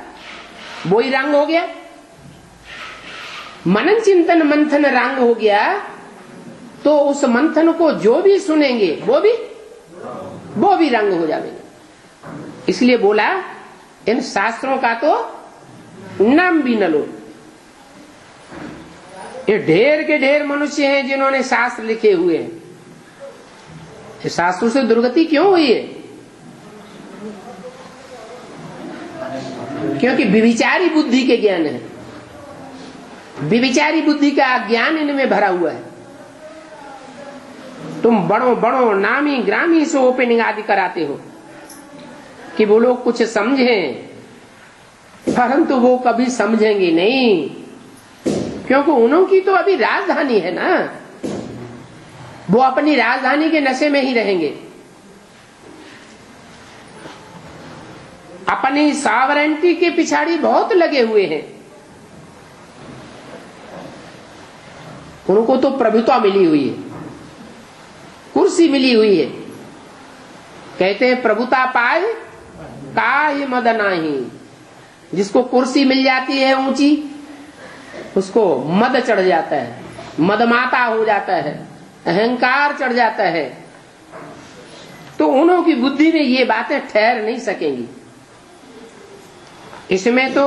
वो ही रंग हो गया। मनन चिंतन मंथन रंग हो गया तो उस मंथन को जो भी सुनेंगे वो भी रंग हो जाएंगे। इसलिए बोला इन शास्त्रों का तो नाम भी न लो। ये ढेर के ढेर मनुष्य हैं जिन्होंने शास्त्र लिखे हुए हैं। ये शास्त्रों से दुर्गति क्यों हुई है? क्योंकि विविचारी बुद्धि के ज्ञान है, विविचारी बुद्धि का ज्ञान इनमें भरा हुआ है। तुम बड़ो बड़ो नामी ग्रामी से ओपनिंग आदि कराते हो कि वो लोग कुछ समझें, परंतु वो कभी समझेंगे नहीं, क्योंकि उनकी तो अभी राजधानी है ना, वो अपनी राजधानी के नशे में ही रहेंगे, अपनी सॉवरेंटी के पिछाड़ी बहुत लगे हुए हैं। उनको तो प्रभुत्व मिली हुई है, कुर्सी मिली हुई है। कहते हैं प्रभुता पाए काहे मद नाही। जिसको कुर्सी मिल जाती है ऊंची, उसको मद चढ़ जाता है, मदमाता हो जाता है, अहंकार चढ़ जाता है। तो उन्हों की बुद्धि में ये बातें ठहर नहीं सकेंगी। इसमें तो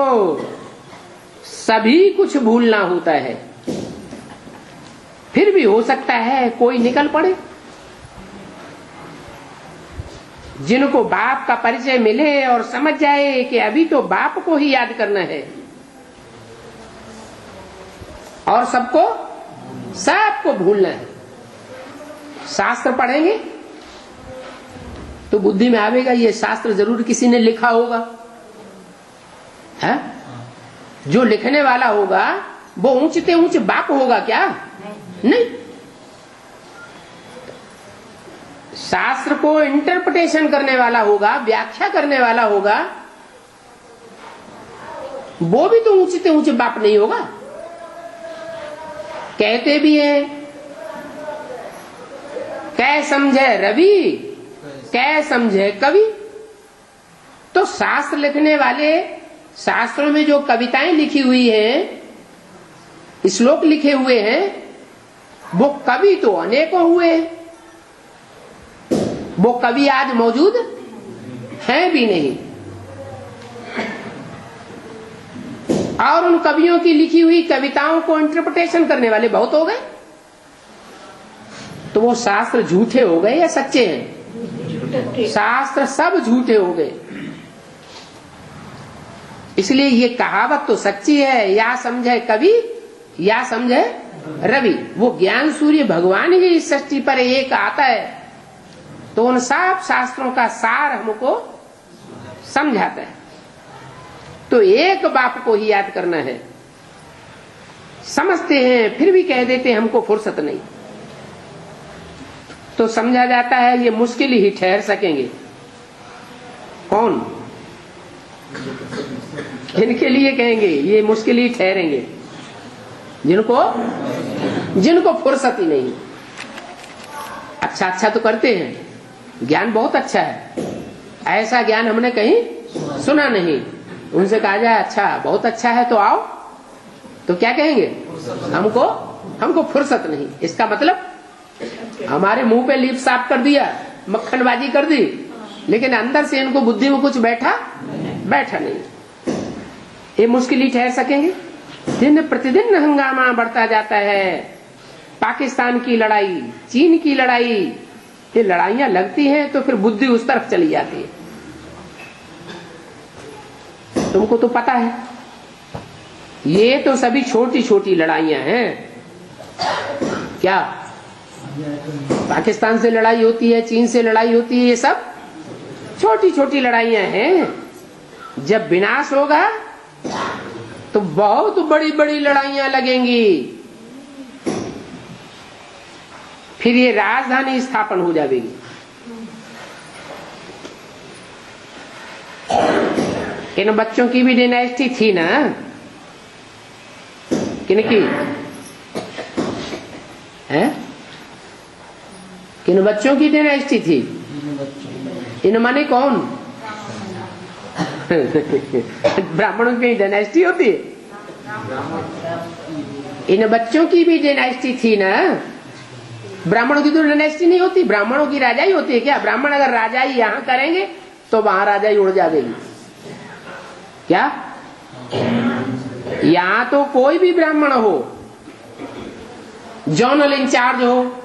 सभी कुछ भूलना होता है, फिर भी हो सकता है कोई निकल पड़े। जिनको बाप का परिचय मिले और समझ जाए कि अभी तो बाप को ही याद करना है और सबको भूलना है। शास्त्र पढ़ेंगे तो बुद्धि में आवेगा ये शास्त्र जरूर किसी ने लिखा होगा है? जो लिखने वाला होगा वो ऊंचते ऊंचे बाप होगा क्या? नहीं। शास्त्र को इंटरप्रिटेशन करने वाला होगा, व्याख्या करने वाला होगा, वो भी तो ऊंचते ऊंचे बाप नहीं होगा। कहते भी हैं कै समझे रवि कै समझे कवि। तो शास्त्र लिखने वाले, शास्त्रों में जो कविताएं लिखी हुई हैं, श्लोक लिखे हुए हैं, वो कवि तो अनेकों हुए हैं। वो कवि आज मौजूद हैं भी नहीं, और उन कवियों की लिखी हुई कविताओं को इंटरप्रिटेशन करने वाले बहुत हो गए। तो वो शास्त्र झूठे हो गए या सच्चे हैं? शास्त्र सब झूठे हो गए। इसलिए ये कहावत तो सच्ची है, या समझे कवि या समझे रवि। वो ज्ञान सूर्य भगवान ही इस सृष्टि पर एक आता है तो उन सब शास्त्रों का सार हमको समझाता है। तो एक बाप को ही याद करना है। समझते हैं फिर भी कह देते हैं हमको फुर्सत नहीं, तो समझा जाता है ये मुश्किल ही ठहर सकेंगे। कौन? जिनके लिए कहेंगे ये मुश्किल ही ठहरेंगे, जिनको फुर्सत ही नहीं। अच्छा तो करते हैं, ज्ञान बहुत अच्छा है, ऐसा ज्ञान हमने कहीं सुना नहीं। उनसे कहा जाए अच्छा बहुत अच्छा है तो आओ, तो क्या कहेंगे? हमको फुर्सत नहीं। इसका मतलब हमारे मुंह पे लिप साफ कर दिया, मक्खनबाजी कर दी, लेकिन अंदर से इनको बुद्धि में कुछ बैठा नहीं। ये मुश्किल ही ठहर सकेंगे। दिन प्रतिदिन हंगामा बढ़ता जाता है। पाकिस्तान की लड़ाई, चीन की लड़ाई, ये लड़ाइयां लगती हैं तो फिर बुद्धि उस तरफ चली जाती है। तुमको तो पता है ये तो सभी छोटी छोटी लड़ाइयां हैं। क्या पाकिस्तान से लड़ाई होती है, चीन से लड़ाई होती है, ये सब छोटी छोटी लड़ाइयां हैं। जब विनाश होगा तो बहुत बड़ी बड़ी लड़ाइयां लगेंगी, फिर ये राजधानी स्थापन हो जाएगी। इन बच्चों की भी डायनेस्टी थी ना, किनकी है? किन बच्चों की डायनेस्टी थी? इन माने कौन? ब्राह्मणों की डायनेस्टी होती है। इन बच्चों की भी डायनेस्टी थी ना। ब्राह्मणों की तो डायनेस्टी नहीं होती, ब्राह्मणों की राजाई होती है क्या? ब्राह्मण अगर राजाई यहां करेंगे तो वहां राजाई उड़ जाएगी क्या? यहां तो कोई भी ब्राह्मण हो, जोनल इंचार्ज हो,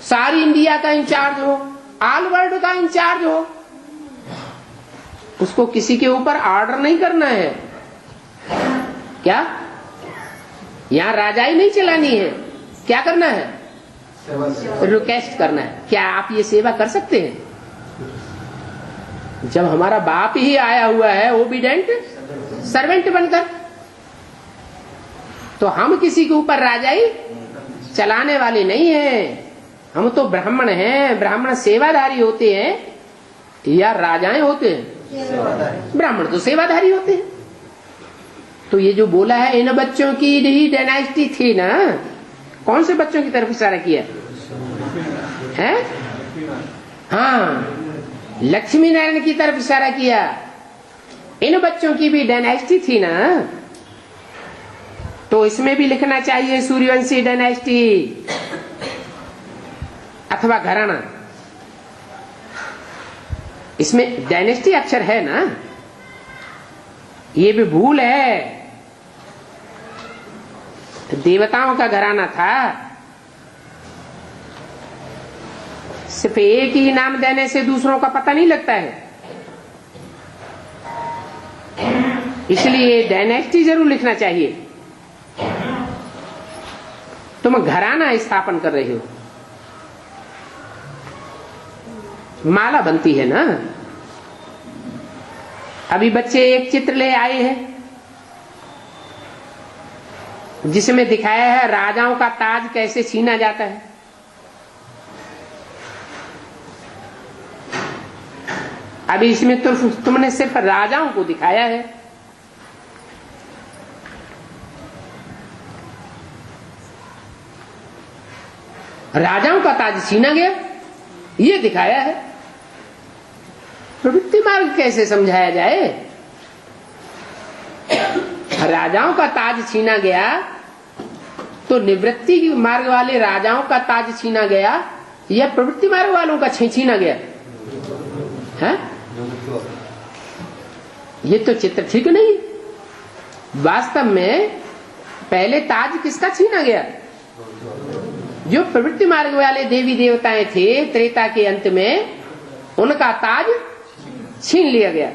सारी इंडिया का इंचार्ज हो, ऑल वर्ल्ड का इंचार्ज हो, उसको किसी के ऊपर ऑर्डर नहीं करना है क्या? यहां राजाई नहीं चलानी है, क्या करना है? रिक्वेस्ट करना है। क्या आप ये सेवा कर सकते हैं? जब हमारा बाप ही आया हुआ है ओबीडेंट सर्वेंट बनकर, तो हम किसी के ऊपर राजाई चलाने वाले नहीं है। हम तो ब्राह्मण हैं, ब्राह्मण सेवाधारी होते हैं या राजाएं होते हैं? ब्राह्मण तो सेवाधारी होते हैं। तो ये जो बोला है इन बच्चों की ही डायनेस्टी थी ना, कौन से बच्चों की तरफ इशारा किया है? हाँ, लक्ष्मी नारायण की तरफ इशारा किया। इन बच्चों की भी डायनेस्टी थी ना, तो इसमें भी लिखना चाहिए सूर्यवंशी डायनेस्टी अथवा घराना। इसमें डायनेस्टी अक्षर है ना, ये भी भूल है। देवताओं का घराना था, सिर्फ एक ही नाम देने से दूसरों का पता नहीं लगता है, इसलिए डायनेस्टी जरूर लिखना चाहिए। तुम घराना स्थापन कर रहे हो, माला बनती है ना। अभी बच्चे एक चित्र ले आए हैं जिसमें दिखाया है राजाओं का ताज कैसे छीना जाता है। अभी इसमें तो तुमने सिर्फ राजाओं को दिखाया है, राजाओं का ताज छीना गया ये दिखाया है। प्रवृत्ति मार्ग कैसे समझाया जाए? राजाओं का ताज छीना गया तो निवृत्ति मार्ग वाले राजाओं का ताज छीना गया या प्रवृत्ति मार्ग वालों का छीना गया है? ये तो चित्र ठीक नहीं। वास्तव में पहले ताज किसका छीना गया? जो प्रवृत्ति मार्ग वाले देवी देवताएं थे त्रेता के अंत में, उनका ताज छीन लिया गया।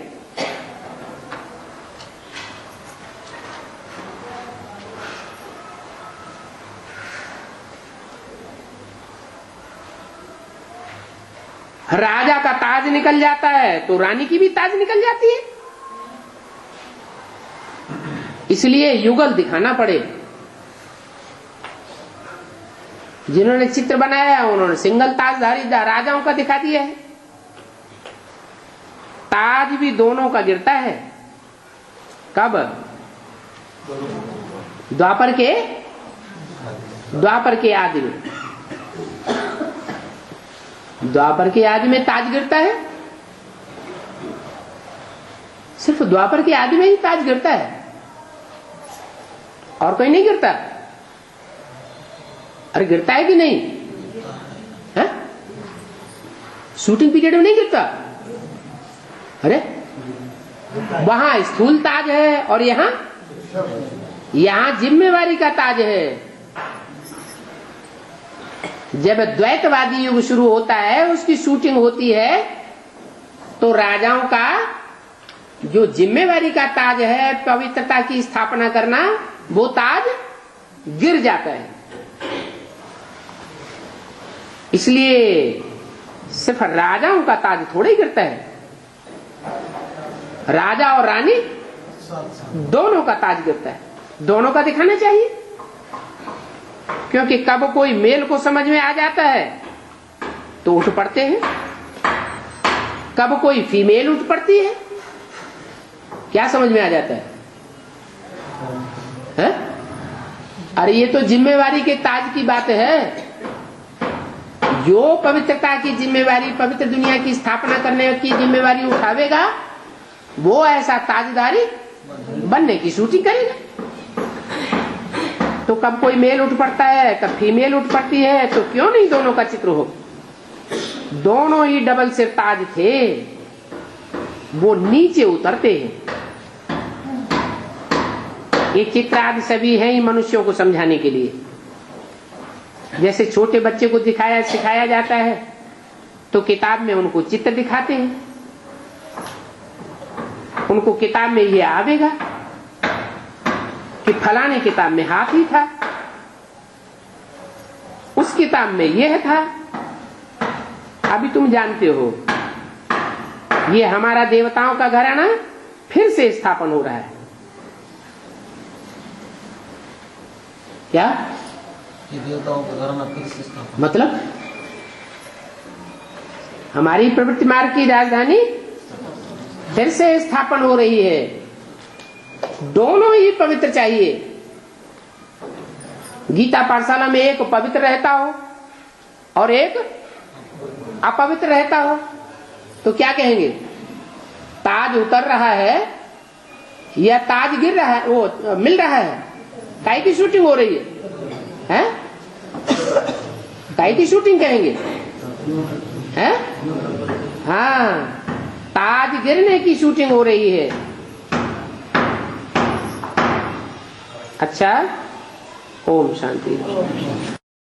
राजा का ताज निकल जाता है तो रानी की भी ताज निकल जाती है। इसलिए युगल दिखाना पड़े। जिन्होंने चित्र बनाया है उन्होंने सिंगल ताजधारी राजाओं का दिखा दिया है। ताज भी दोनों का गिरता है। कब? द्वापर के आदि में, द्वापर के आदि में ताज गिरता है। सिर्फ द्वापर के आदि में ही ताज गिरता है और कोई नहीं गिरता। अरे गिरता है कि नहीं है? शूटिंग पीरियड में नहीं गिरता। अरे वहां स्थूल ताज है और यहां जिम्मेवारी का ताज है। जब द्वैतवादी युग शुरू होता है, उसकी शूटिंग होती है, तो राजाओं का जो जिम्मेवारी का ताज है पवित्रता की स्थापना करना, वो ताज गिर जाता है। इसलिए सिर्फ राजाओं का ताज थोड़ा ही गिरता है। राजा और रानी दोनों का ताज गिरता है। दोनों का दिखाना चाहिए, क्योंकि कब कोई मेल को समझ में आ जाता है तो उठ पड़ते हैं, कब कोई फीमेल उठ पड़ती है। क्या समझ में आ जाता है? अरे ये तो जिम्मेवारी के ताज की बात है। जो पवित्रता की जिम्मेवारी, पवित्र दुनिया की स्थापना करने की जिम्मेवारी उठावेगा, वो ऐसा ताजदारी बनने की शूटिंग करेगा। तो कब कोई मेल उठ पड़ता है, कब फीमेल उठ पड़ती है, तो क्यों नहीं दोनों का चित्र हो। दोनों ही डबल सिर ताज थे, वो नीचे उतरते हैं। ये चित्र आदि सभी हैं ही मनुष्यों को समझाने के लिए। जैसे छोटे बच्चे को सिखाया जाता है तो किताब में उनको चित्र दिखाते हैं, उनको किताब में ये आवेगा कि फलाने किताब में हाथी था, उस किताब में यह था। अभी तुम जानते हो ये हमारा देवताओं का घराना फिर से स्थापन हो रहा है। क्या ये देवताओं का घराना फिर से स्थापन, मतलब हमारी प्रवृत्ति मार्ग की राजधानी फिर से स्थापन हो रही है। दोनों ही पवित्र चाहिए। गीता पाठशाला में एक पवित्र रहता हो और एक अपवित्र रहता हो तो क्या कहेंगे, ताज उतर रहा है या ताज गिर रहा है, वो मिल रहा है, काई की शूटिंग हो रही है, काई की शूटिंग कहेंगे, हैं? हाँ, ताज गिरने की शूटिंग हो रही है। अच्छा, ओम शांति।